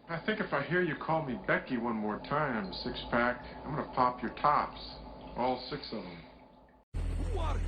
I think if I hear you call me Becky one more time, six-pack, I'm gonna pop your tops. All six of them. Who are you?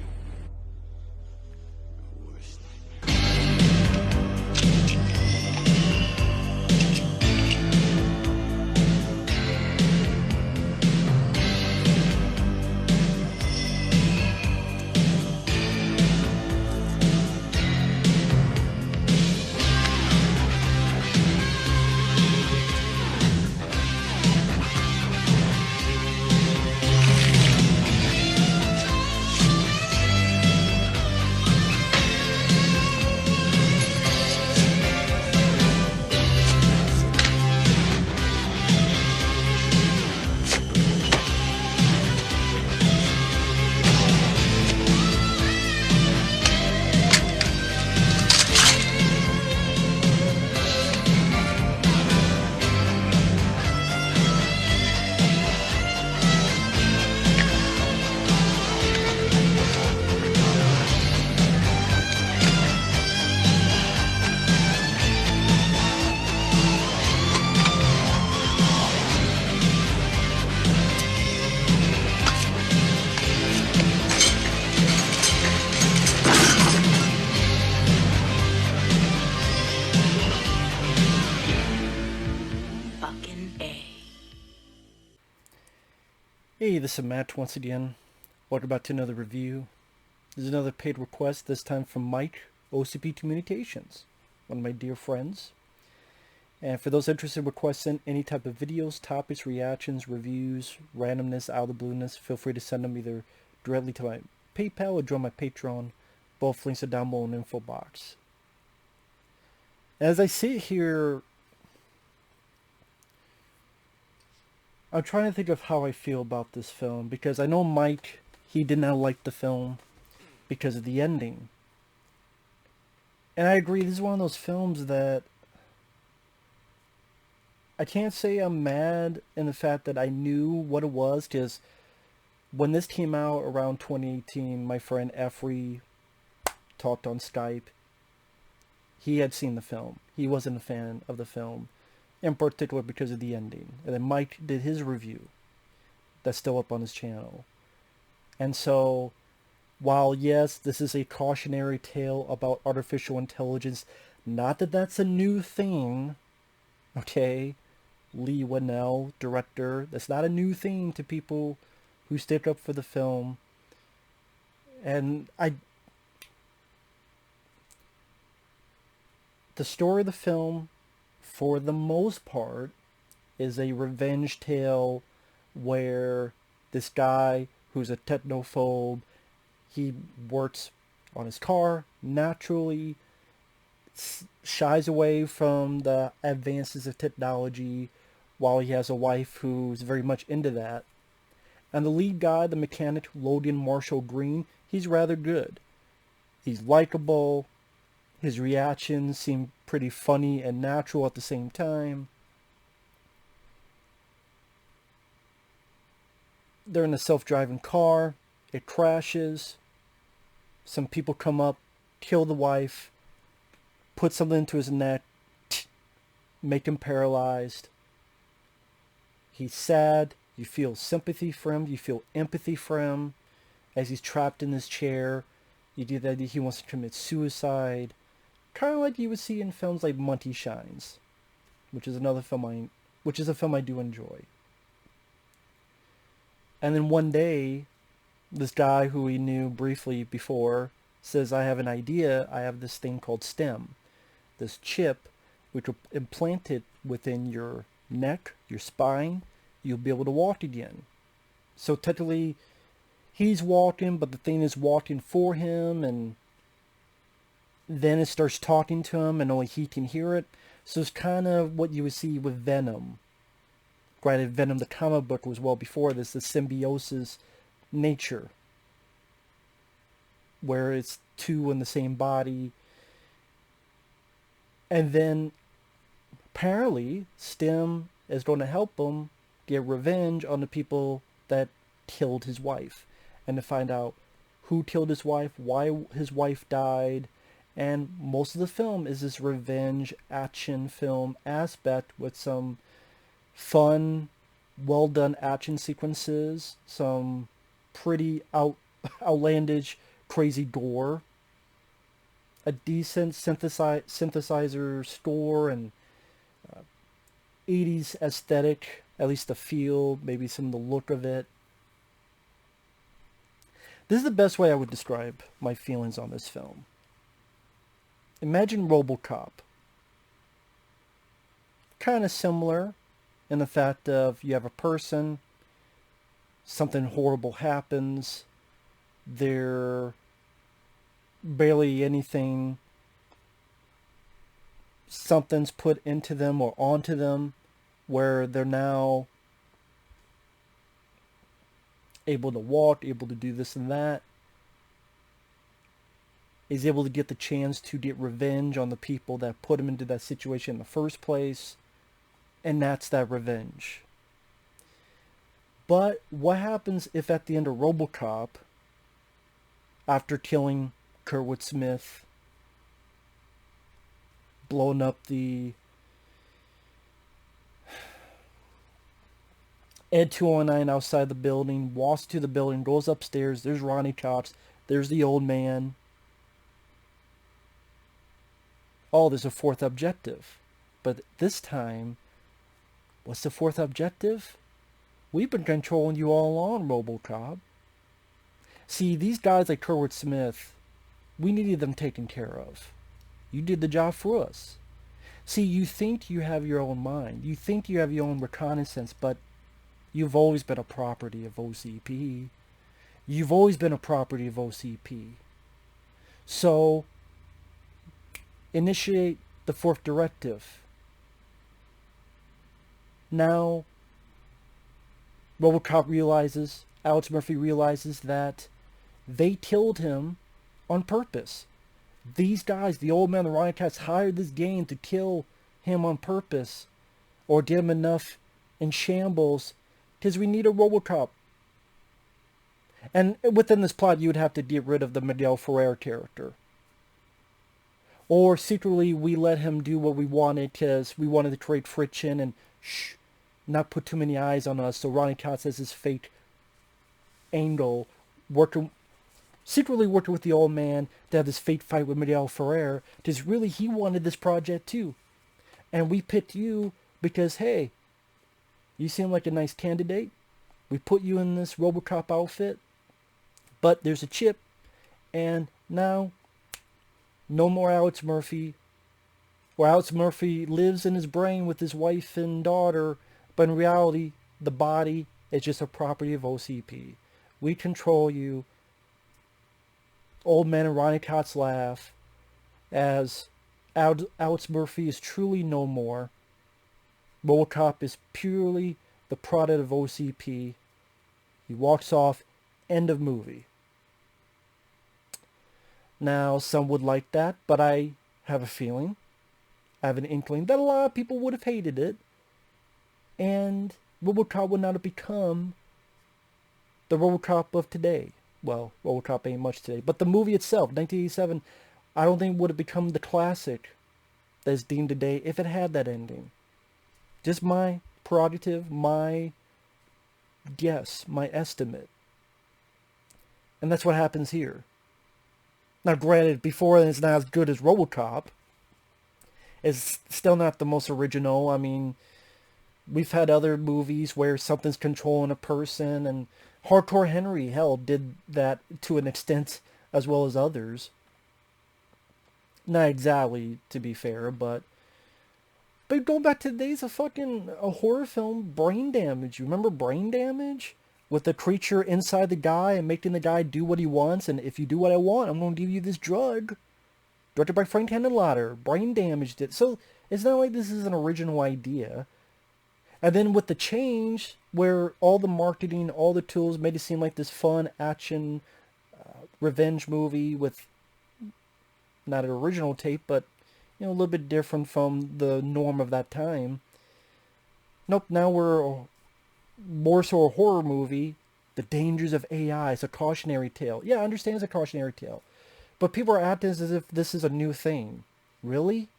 Hey, this is Matt once again. Welcome back to another review. This is another paid request, this time from Mike, OCP Communications, one of my dear friends. And for those interested in requesting any type of videos, topics, reactions, reviews, randomness, out of the blueness, feel free to send them either directly to my PayPal or join my Patreon. Both links are down below in the info box. As I sit here, I'm trying to think of how I feel about this film, because I know Mike, he did not like the film because of the ending. And I agree, this is one of those films that I can't say I'm mad in the fact that I knew what it was, because when this came out around 2018, my friend Efrey talked on Skype. He had seen the film. He wasn't a fan of the film, in particular because of the ending. And then Mike did his review. That's still up on his channel. And so, while yes, this is a cautionary tale about artificial intelligence, not that that's a new thing, okay? Leigh Whannell, director, that's not a new thing to people who stick up for the film. And the story of the film, for the most part, is a revenge tale where this guy who's a technophobe, he works on his car, naturally shies away from the advances of technology while he has a wife who's very much into that. And the lead guy, the mechanic, Logan Marshall-Green, he's rather good. He's likable. His reactions seem pretty funny and natural at the same time. They're in a self-driving car. It crashes. Some people come up, kill the wife, put something into his neck, make him paralyzed. He's sad. You feel sympathy for him. You feel empathy for him as he's trapped in this chair. You do that. He wants to commit suicide. Kind of like you would see in films like Monty Shines, which is a film I do enjoy. And then one day, this guy who we knew briefly before says, I have an idea. I have this thing called STEM, this chip which will implant it within your neck, your spine. You'll be able to walk again. So technically, he's walking, but the thing is walking for him, and then it starts talking to him, and only he can hear it. So it's kind of what you would see with Venom. Granted, Venom, the comic book, was well before this, the symbiosis nature, where it's two in the same body. And then, apparently, STEM is going to help him get revenge on the people that killed his wife, and to find out who killed his wife, why his wife died, And most of the film is this revenge action film aspect with some fun, well done action sequences, some pretty outlandish, crazy gore, a decent synthesizer score, and 80s aesthetic, at least the feel, maybe some of the look of it. This is the best way I would describe my feelings on this film. Imagine RoboCop. Kind of similar in the fact of you have a person, something horrible happens, they're barely anything, something's put into them or onto them where they're now able to walk, able to do this and that, is able to get the chance to get revenge on the people that put him into that situation in the first place, and that's that revenge. But what happens if at the end of RoboCop, after killing Kurtwood Smith, blowing up the Ed 209 outside the building, walks to the building, goes upstairs, there's Ronnie Cox, there's the old man. Oh, there's a fourth objective. But this time, what's the fourth objective? We've been controlling you all along, RoboCop. See, these guys like Kurtwood Smith, we needed them taken care of. You did the job for us. See, you think you have your own mind. You think you have your own reconnaissance, but you've always been a property of OCP. You've always been a property of OCP. So, initiate the fourth directive. Now, RoboCop realizes, Alex Murphy realizes that they killed him on purpose. These guys, the old man, the Riot Cats, hired this gang to kill him on purpose or get him enough in shambles because we need a RoboCop. And within this plot, you would have to get rid of the Miguel Ferrer character. Or secretly, we let him do what we wanted because we wanted to create friction and not put too many eyes on us. So Ronnie Cox has his fake angle, secretly working with the old man to have this fake fight with Miguel Ferrer because really he wanted this project too. And we picked you because, hey, you seem like a nice candidate. We put you in this RoboCop outfit, but there's a chip, and now no more Alex Murphy, where Alex Murphy lives in his brain with his wife and daughter, but in reality, the body is just a property of OCP. We control you. Old man and Ronnie Cox laugh as Alex Murphy is truly no more. RoboCop is purely the product of OCP. He walks off, end of movie. Now, some would like that, but I have a feeling, I have an inkling that a lot of people would have hated it, and RoboCop would not have become the RoboCop of today. Well, RoboCop ain't much today, but the movie itself, 1987, I don't think would have become the classic that is deemed today if it had that ending. Just my prerogative, my guess, my estimate. And that's what happens here. Now, granted, before it's not as good as RoboCop. It's still not the most original. I mean, we've had other movies where something's controlling a person, and Hardcore Henry, hell, did that to an extent as well as others. Not exactly, to be fair, but going back to the days of a horror film, Brain Damage. You remember Brain Damage? With the creature inside the guy and making the guy do what he wants, and if you do what I want, I'm going to give you this drug. Directed by Frank Henenlotter. Brain Damage did. So it's not like this is an original idea. And then with the change, where all the marketing, all the tools made it seem like this fun action revenge movie with not an original take, but a little bit different from the norm of that time. Nope, now we're more so a horror movie. The dangers of AI. It's a cautionary tale. Yeah, I understand it's a cautionary tale. But people are acting as if this is a new thing. Really?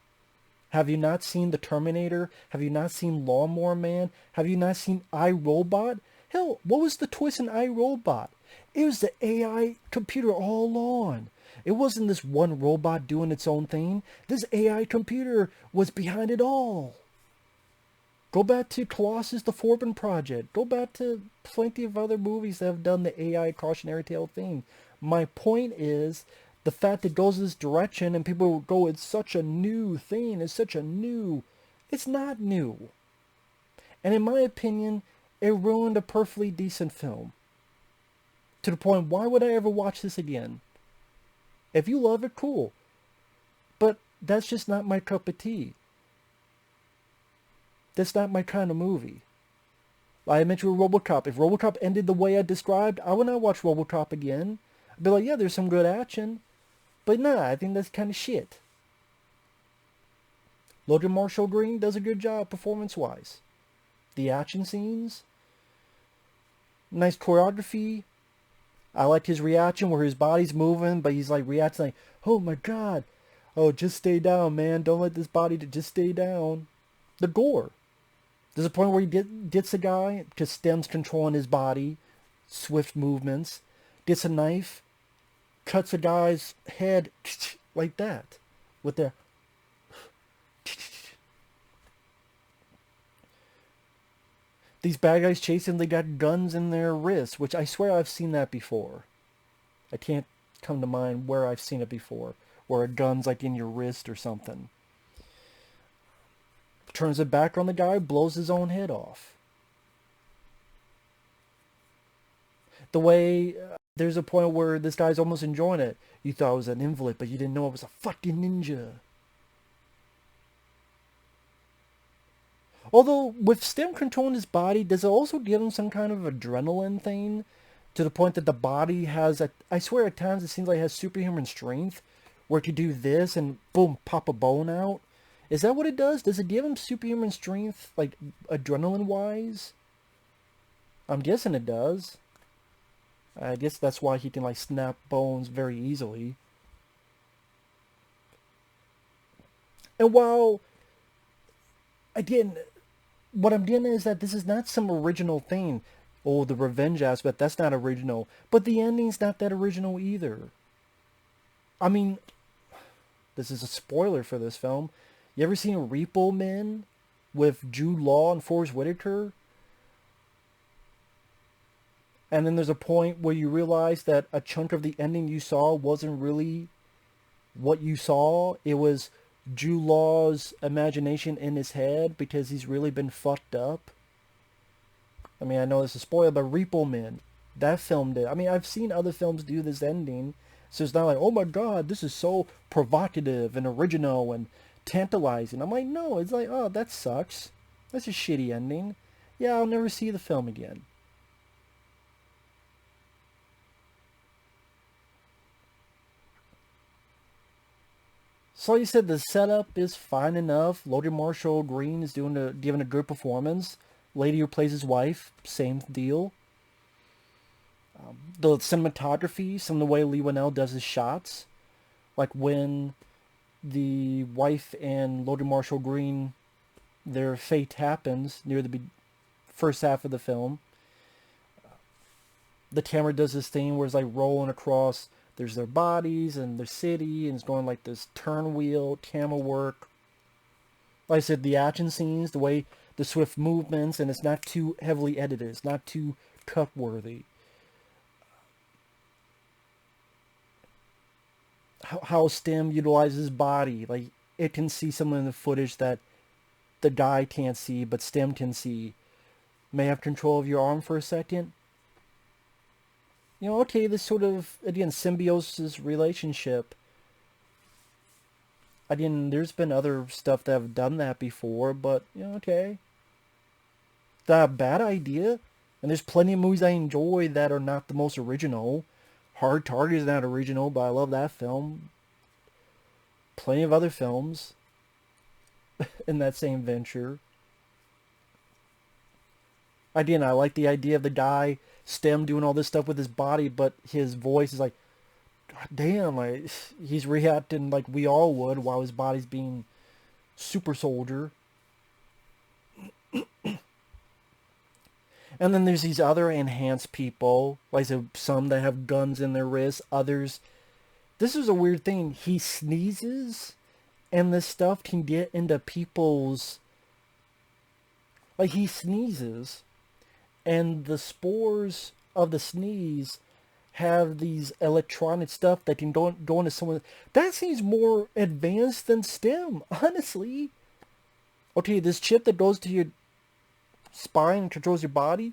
Have you not seen The Terminator? Have you not seen Lawnmower Man? Have you not seen iRobot? Hell, what was the twist in iRobot? It was the AI computer all along. It wasn't this one robot doing its own thing. This AI computer was behind it all. Go back to Colossus the Forbin Project. Go back to plenty of other movies that have done the AI cautionary tale thing. My point is, the fact it goes this direction and people go, it's such a new thing, it's such a new... It's not new. And in my opinion, it ruined a perfectly decent film. To the point, why would I ever watch this again? If you love it, cool. But that's just not my cup of tea. That's not my kind of movie. Like I mentioned with RoboCop. If RoboCop ended the way I described, I would not watch RoboCop again. I'd be like, yeah, there's some good action. But nah, I think that's kind of shit. Logan Marshall-Green does a good job performance-wise. The action scenes. Nice choreography. I like his reaction where his body's moving, but he's like reacting like, oh my god. Oh, just stay down, man. Don't let this body just stay down. The gore. There's a point where he gets a guy, just stems controlling his body. Swift movements. Gets a knife. Cuts a guy's head like that. With their... These bad guys chasing, they got guns in their wrists, which I swear I've seen that before. I can't come to mind where I've seen it before. Where a gun's like in your wrist or something. Turns it back on the guy, blows his own head off. The way, there's a point where this guy's almost enjoying it. You thought it was an invalid, but you didn't know it was a fucking ninja. Although, with Stem controlling his body, does it also give him some kind of adrenaline thing? To the point that the body has, I swear at times it seems like it has superhuman strength. Where it could do this and boom, pop a bone out. Is that what it does? Does it give him superhuman strength, like, adrenaline-wise? I'm guessing it does. I guess that's why he can, like, snap bones very easily. And while, again, what I'm getting is that this is not some original thing. Oh, the revenge aspect, that's not original. But the ending's not that original either. I mean, this is a spoiler for this film. You ever seen Repo Men with Jude Law and Forrest Whitaker? And then there's a point where you realize that a chunk of the ending you saw wasn't really what you saw. It was Jude Law's imagination in his head because he's really been fucked up. I mean, I know this is a spoiler, but Repo Men, that film did. I mean, I've seen other films do this ending. So it's not like, oh my god, this is so provocative and original and tantalizing. I'm like, no, it's like, oh, that sucks. That's a shitty ending. Yeah, I'll never see the film again. So like you said, the setup is fine enough. Logan Marshall-Green is giving a good performance. Lady who plays his wife, same deal. The cinematography, some of the way Leigh Whannell does his shots. Like when the wife and Logan Marshall-Green, their fate happens near the first half of the film. The camera does this thing where it's like rolling across, there's their bodies and their city, and it's going like this turn wheel, camera work. Like I said, the action scenes, the way the swift movements, and it's not too heavily edited, it's not too cut-worthy. How Stem utilizes his body, like it can see some of the footage that the guy can't see, but Stem can see. May have control of your arm for a second. You know, okay, this sort of, again, symbiosis relationship. Again, there's been other stuff that have done that before, but, you know, okay. It's not a bad idea. And there's plenty of movies I enjoy that are not the most original. Hard Target is not original, but I love that film. Plenty of other films in that same venture. Again, I like the idea of the guy, Stem, doing all this stuff with his body, but his voice is like, God damn, like, he's reacting like we all would while his body's being super soldier. And then there's these other enhanced people, like so some that have guns in their wrists, others. This is a weird thing. He sneezes, and this stuff can get into people's. Like, he sneezes, and the spores of the sneeze have these electronic stuff that can go into someone. That seems more advanced than STEM, honestly. Okay, this chip that goes to your spine and controls your body,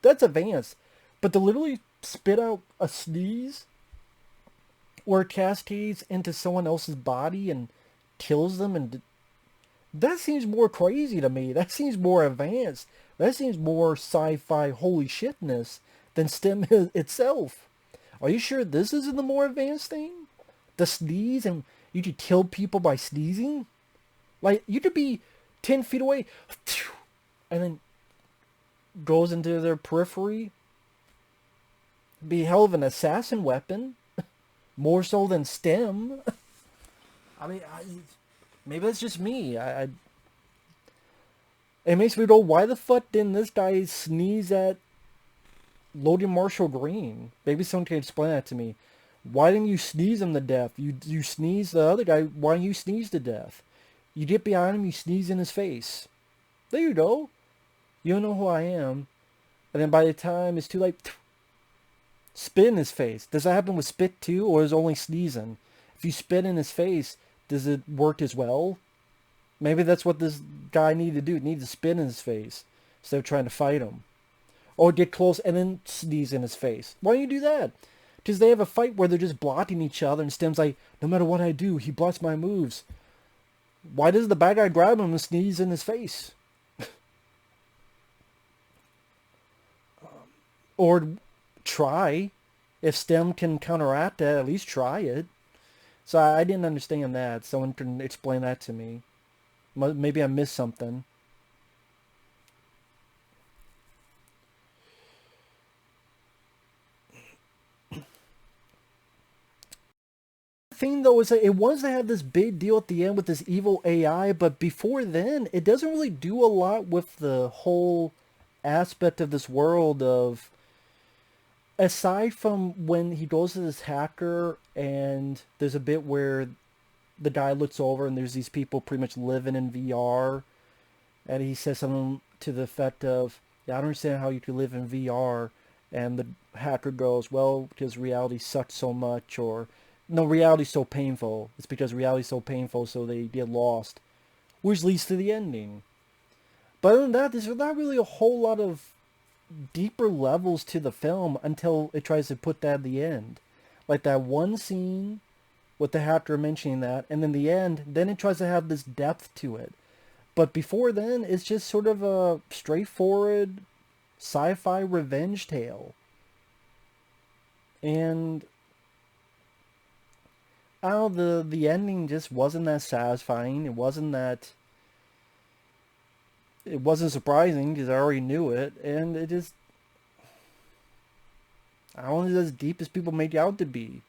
that's advanced. But to literally spit out a sneeze where it cascades into someone else's body and kills them, and that seems more crazy to me. That seems more advanced. That seems more sci-fi holy shitness than STEM itself. Are you sure this isn't the more advanced thing? The sneeze, and you could kill people by sneezing? Like, you could be 10 feet away, and then goes into their periphery. Be a hell of an assassin weapon. More so than STEM. I mean, maybe that's just me. It makes me go, why the fuck didn't this guy sneeze at Logan Marshall-Green? Maybe someone can explain that to me. Why didn't you sneeze him to death? You sneeze the other guy. Why didn't you sneeze to death? You get behind him, you sneeze in his face. There you go. You don't know who I am. And then by the time it's too late, spit in his face. Does that happen with spit too, or is it only sneezing? If you spit in his face, does it work as well? Maybe that's what this guy needed to do. He needed to spit in his face instead of trying to fight him. Or get close and then sneeze in his face. Why don't you do that? Because they have a fight where they're just blocking each other, and Stem's like, no matter what I do, he blocks my moves. Why does the bad guy grab him and sneeze in his face? Or try. If STEM can counteract that, at least try it. So I didn't understand that. Someone can explain that to me. Maybe I missed something. The thing though is that it wants to have this big deal at the end with this evil AI, but before then, it doesn't really do a lot with the whole aspect of this world of, aside from when he goes to this hacker and there's a bit where the guy looks over and there's these people pretty much living in VR, and he says something to the effect of, yeah, I don't understand how you could live in VR, and the hacker goes, well, because reality sucks so much, or no, reality's so painful. It's because reality's so painful, so they get lost, which leads to the ending. But other than that, there's not really a whole lot of deeper levels to the film until it tries to put that at the end. Like that one scene with the hacker mentioning that, and then the end, then it tries to have this depth to it. But before then, it's just sort of a straightforward sci-fi revenge tale. And I don't know, the ending just wasn't that satisfying. It wasn't surprising because I already knew it, and it just, I don't think it's as deep as people make it out to be.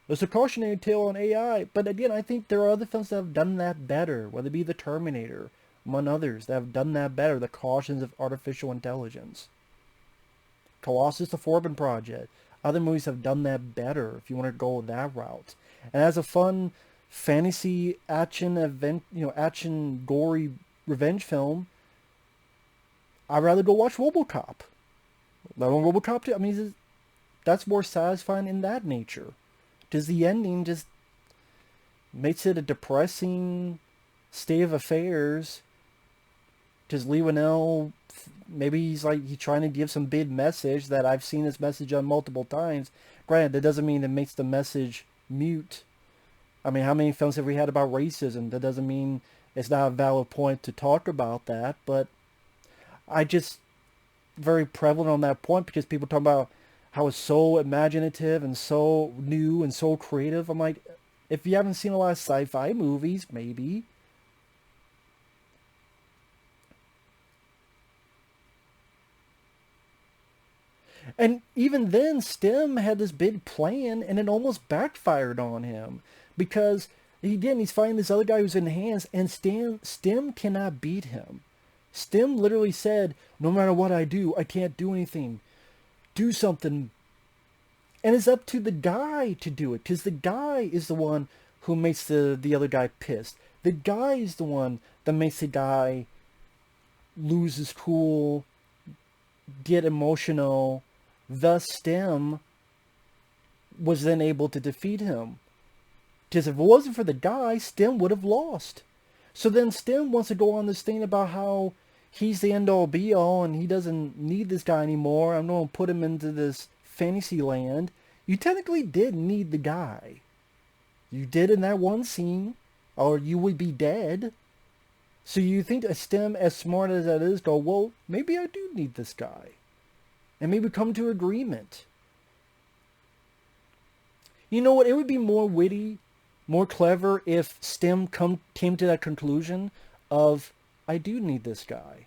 It's a cautionary tale on AI, but again, I think there are other films that have done that better, whether it be The Terminator, among others, that have done that better, the cautions of artificial intelligence. Colossus, The Forbin Project. Other movies have done that better, if you want to go that route. And as a fun fantasy action event, action gory revenge film, I'd rather go watch RoboCop. Let alone RoboCop 2. I mean, that's more satisfying in that nature. Because the ending just makes it a depressing state of affairs. Because Leigh Whannell, maybe he's trying to give some big message that I've seen this message on multiple times. Granted, that doesn't mean it makes the message mute. I mean, how many films have we had about racism? That doesn't mean it's not a valid point to talk about that, but I just very prevalent on that point because people talk about how it's so imaginative and so new and so creative. I'm like, if you haven't seen a lot of sci-fi movies, maybe. And even then, Stem had this big plan, and it almost backfired on him. Because, he's fighting this other guy who's in hands, and Stem cannot beat him. Stem literally said, no matter what I do, I can't do anything. Do something. And it's up to the guy to do it, because the guy is the one who makes the other guy pissed. The guy is the one that makes the guy lose his cool, get emotional. Thus, Stem was then able to defeat him. Because if it wasn't for the guy, Stem would have lost. So then Stem wants to go on this thing about how he's the end-all be-all and he doesn't need this guy anymore. I'm going to put him into this fantasy land. You technically did need the guy. You did in that one scene, or you would be dead. So you think a Stem, as smart as that is, go, well, maybe I do need this guy. And maybe come to agreement. You know what? It would be more witty, more clever if Stem came to that conclusion of, I do need this guy.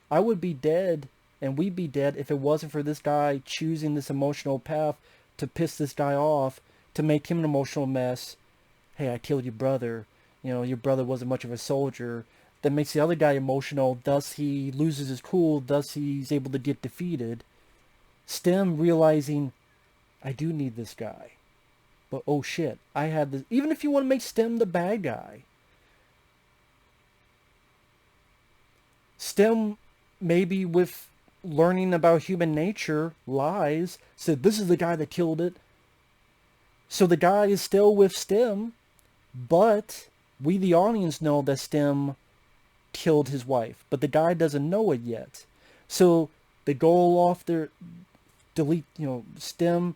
I would be dead, and we'd be dead if it wasn't for this guy choosing this emotional path to piss this guy off, to make him an emotional mess. Hey, I killed your brother. You know, your brother wasn't much of a soldier. That makes the other guy emotional. Thus, he loses his cool. Thus, he's able to get defeated. Stem realizing, I do need this guy. But, oh shit, I had this. Even if you want to make Stem the bad guy. Stem, maybe with learning about human nature, lies, said this is the guy that killed it. So the guy is still with Stem, but we the audience know that Stem killed his wife. But the guy doesn't know it yet. So they go off there, delete, Stem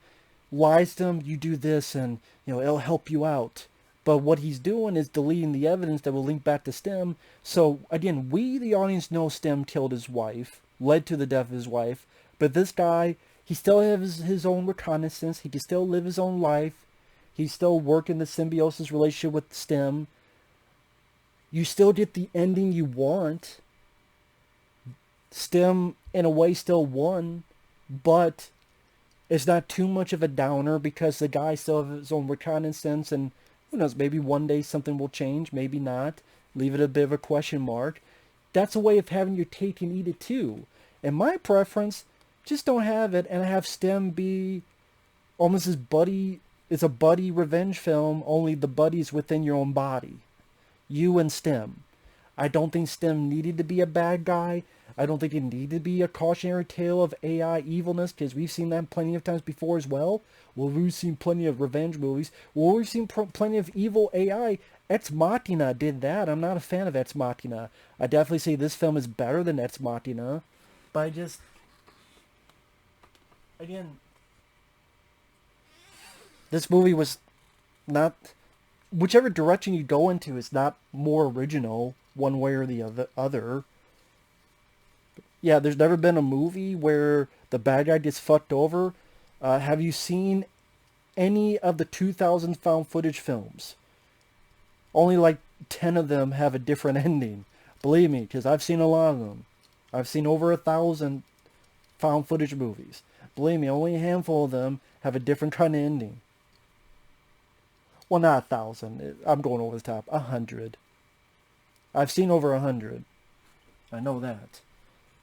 lies to him, you do this and, it'll help you out. But what he's doing is deleting the evidence that will link back to Stem. So, again, we, the audience, know Stem killed his wife, led to the death of his wife. But this guy, he still has his own reconnaissance. He can still live his own life. He's still working the symbiosis relationship with Stem. You still get the ending you want. Stem, in a way, still won. But it's not too much of a downer because the guy still has his own reconnaissance, and who knows, maybe one day something will change, maybe not. Leave it a bit of a question mark. That's a way of having your cake and eat it too. And my preference, just don't have it and have Stem be almost as buddy. It's a buddy revenge film, only the buddy's within your own body. You and Stem. I don't think Stem needed to be a bad guy. I don't think it needed to be a cautionary tale of AI evilness, because we've seen that plenty of times before as well. Well, we've seen plenty of revenge movies. Well, we've seen plenty of evil AI. Ex Machina did that. I'm not a fan of Ex Machina. I definitely say this film is better than Ex Machina. But I just... Again... This movie was not... Whichever direction you go into is not more original, one way or the other. Yeah, there's never been a movie where the bad guy gets fucked over. Have you seen any of the 2000 found footage films? Only like 10 of them have a different ending. Believe me, because I've seen a lot of them. I've seen over 1,000 found footage movies. Believe me, only a handful of them have a different kind of ending. Well, not 1,000. I'm going over the top. 100. I've seen over 100. I know that.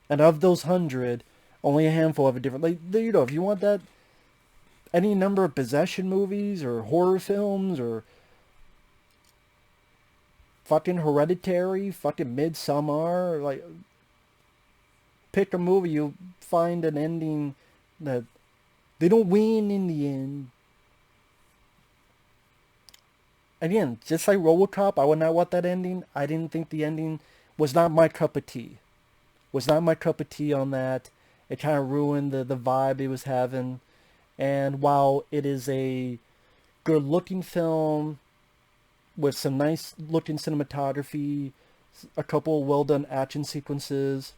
And of those 100, only a handful have a different... Like, if you want that... Any number of possession movies, or horror films, or... Fucking Hereditary, fucking Midsommar, like... Pick a movie, you'll find an ending that... They don't win in the end. Again, just like RoboCop, I would not want that ending. I didn't think the ending was not my cup of tea. Was not my cup of tea on that. It kind of ruined the vibe it was having. And while it is a good looking film with some nice looking cinematography, a couple well done action sequences,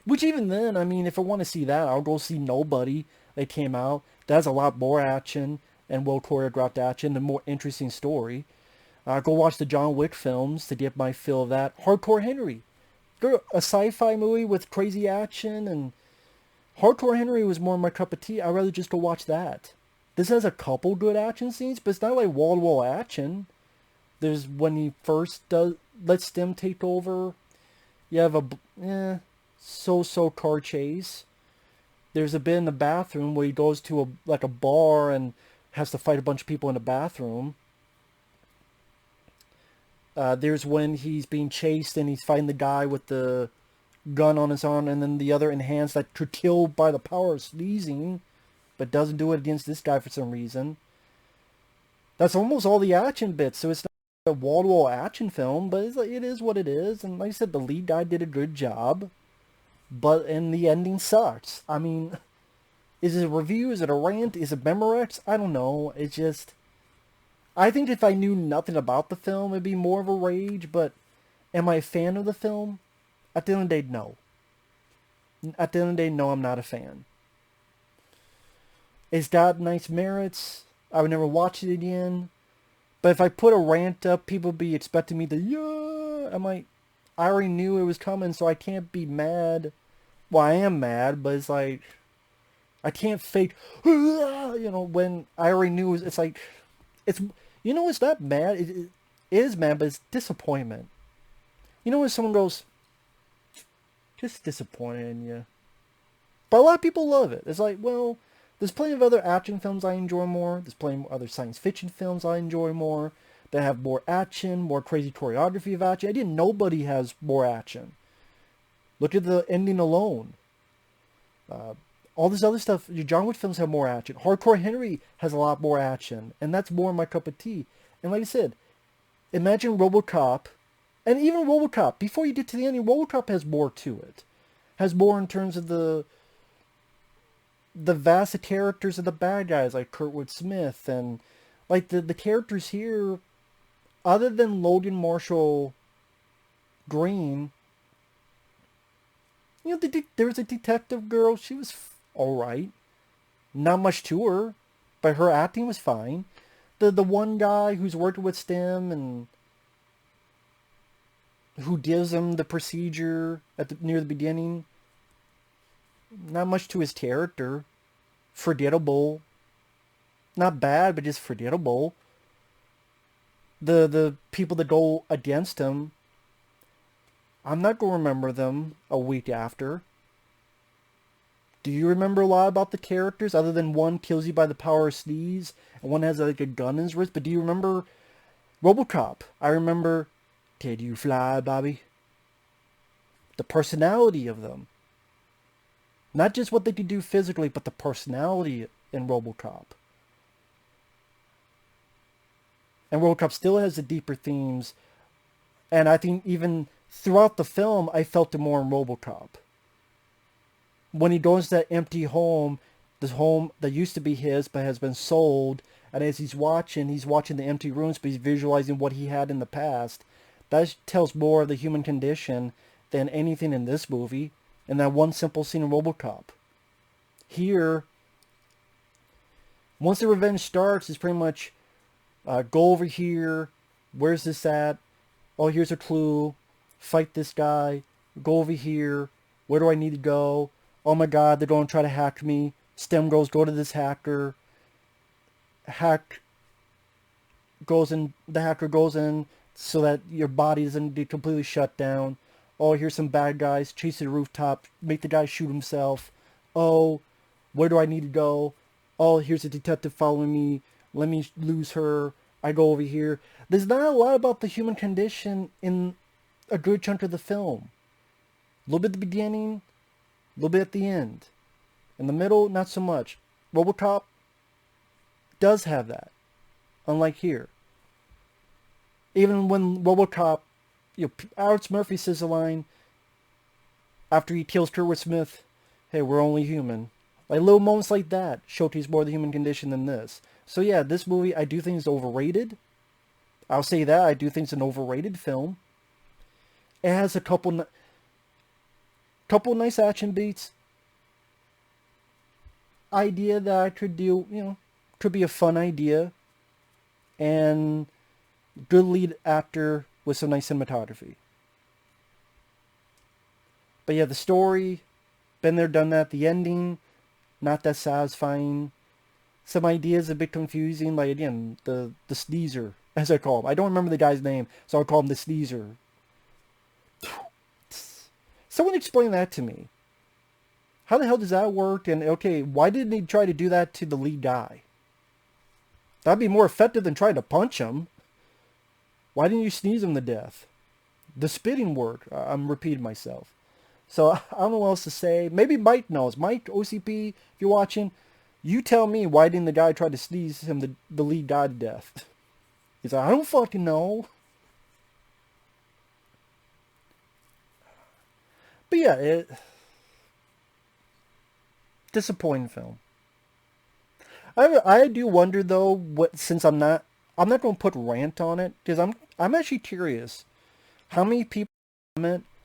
which even then, I mean, if I want to see that, I'll go see Nobody that came out. That has a lot more action and well choreographed action, a more interesting story. Go watch the John Wick films to get my fill of that. Hardcore Henry. A sci-fi movie with crazy action and Hardcore Henry was more my cup of tea. I'd rather just go watch that. This has a couple good action scenes, but it's not like wall-to-wall action. There's when he first lets Stim take over. You have a so-so car chase. There's a bit in the bathroom where he goes to a bar and has to fight a bunch of people in the bathroom. There's when he's being chased and he's fighting the guy with the gun on his arm, and then the other enhanced that could kill by the power of sneezing, but doesn't do it against this guy for some reason. That's almost all the action bits, so it's not a wall-to-wall action film, but it is what it is. And like I said, the lead guy did a good job, and the ending sucks. I mean, is it a review? Is it a rant? Is it Memorex? I don't know. It's just, I think if I knew nothing about the film, it'd be more of a rage, but am I a fan of the film? At the end of the day, no. At the end of the day, no, I'm not a fan. It's got nice merits. I would never watch it again. But if I put a rant up, people would be expecting me to, I already knew it was coming, so I can't be mad. Well, I am mad, but it's like, I can't fake, when I already knew it's like, it's not mad. It is mad, but it's disappointment. When someone goes, just disappointed in you. But a lot of people love it. It's like, well, there's plenty of other action films I enjoy more. There's plenty of other science fiction films I enjoy more. That have more action, more crazy choreography of action. I didn't. Nobody has more action. Look at the ending alone. All this other stuff. Your John Wick films have more action. Hardcore Henry has a lot more action, and that's more my cup of tea. And like I said, imagine RoboCop, and even RoboCop. Before you get to the ending, RoboCop has more to it. Has more in terms of the vast of characters of the bad guys like Kurtwood Smith, and like the characters here. Other than Logan Marshall-Green, there was a detective girl. She was alright. Not much to her, but her acting was fine. The one guy who's working with Stim and who gives him the procedure near the beginning, not much to his character. Forgettable. Not bad, but just forgettable. The people that go against him, I'm not going to remember them a week after. Do you remember a lot about the characters, other than one kills you by the power of sneeze, and one has like a gun in his wrist? But do you remember RoboCop? I remember, did you fly, Bobby? The personality of them. Not just what they could do physically, but the personality in RoboCop. And RoboCop still has the deeper themes. And I think even throughout the film, I felt it more in RoboCop. When he goes to that empty home, this home that used to be his but has been sold, and as he's watching the empty rooms, but he's visualizing what he had in the past. That tells more of the human condition than anything in this movie, in that one simple scene in RoboCop. Here, once the revenge starts, it's pretty much, go over here, where's this at? Oh, here's a clue, fight this guy, go over here, where do I need to go? Oh my god, they're going to try to hack me. Stem goes, go to this hacker. The hacker goes in so that your body doesn't get completely shut down. Oh, here's some bad guys, chase to the rooftop, make the guy shoot himself. Oh, where do I need to go? Oh, here's a detective following me. Let me lose her. I go over here. There's not a lot about the human condition in a good chunk of the film. A little bit at the beginning, a little bit at the end. In the middle, not so much. RoboCop does have that, unlike here. Even when RoboCop, Alex Murphy says a line after he kills Kurtwood Smith, hey, we're only human. Like little moments like that showcase more of the human condition than this. So yeah, this movie I do think is overrated. I'll say that. I do think it's an overrated film. It has a couple nice action beats. Idea that I could do, could be a fun idea. And good lead actor with some nice cinematography. But yeah, the story, Been there, done that. The ending, not that satisfying. Some ideas a bit confusing, like again, the sneezer, as I call him. I don't remember the guy's name, so I'll call him the sneezer. Someone explain that to me. How the hell does that work? And okay, why didn't he try to do that to the lead guy? That'd be more effective than trying to punch him. Why didn't you sneeze him to death? The spitting worked. I'm repeating myself. So I don't know what else to say. Maybe Mike knows. Mike, OCP, if you're watching, you tell me why didn't the guy try to sneeze him, the lead guy, to death? He's like, I don't fucking know. But yeah, disappointing film. I do wonder though, since I'm not going to put rant on it, because I'm actually curious how many people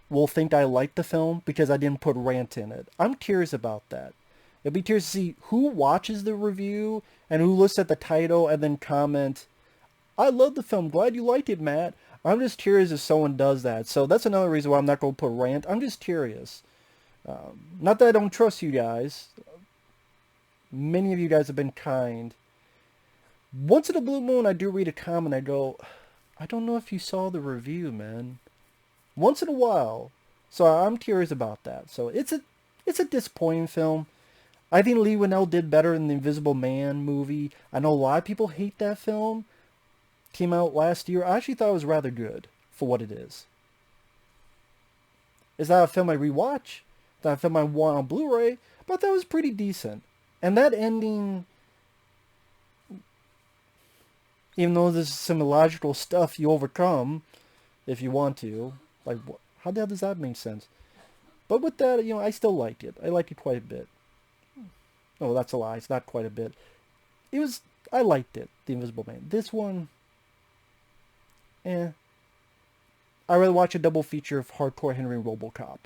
will think I like the film because I didn't put rant in it. I'm curious about that. It'd be curious to see who watches the review and who looks at the title and then comment, I love the film, glad you liked it, Matt. I'm just curious if someone does that. So that's another reason why I'm not going to put rant. I'm just curious. Not that I don't trust you guys. Many of you guys have been kind. Once in a blue moon, I do read a comment. I go, I don't know if you saw the review, man. Once in a while. So I'm curious about that. So it's a disappointing film. I think Leigh Whannell did better in the Invisible Man movie. I know a lot of people hate that film. Came out last year. I actually thought it was rather good for what it is. Is that a film I rewatch? Is that a film I want on Blu-ray? But that was pretty decent. And that ending, even though there's some illogical stuff you overcome if you want to, like, how the hell does that make sense? But with that, I still liked it. I liked it quite a bit. Oh, that's a lie. It's not quite a bit. I liked it, The Invisible Man. This one, I'd rather watch a double feature of Hardcore Henry and RoboCop.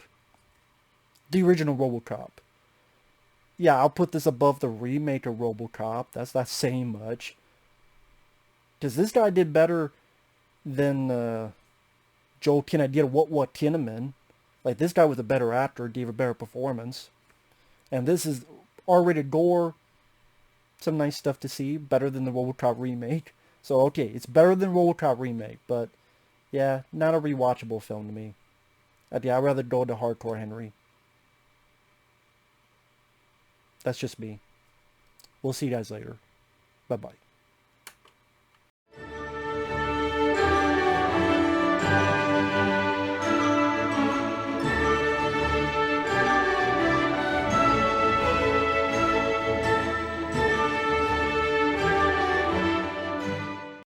The original RoboCop. Yeah, I'll put this above the remake of RoboCop. That's not saying much. Because this guy did better than Joel Kinnaman did What Kinnaman. Like, this guy was a better actor, gave a better performance. And this is R-rated gore. Some nice stuff to see. Better than the RoboCop remake. So, okay, it's better than RoboCop remake. But, yeah, not a rewatchable film to me. I'd rather go to Hardcore Henry. That's just me. We'll see you guys later. Bye-bye.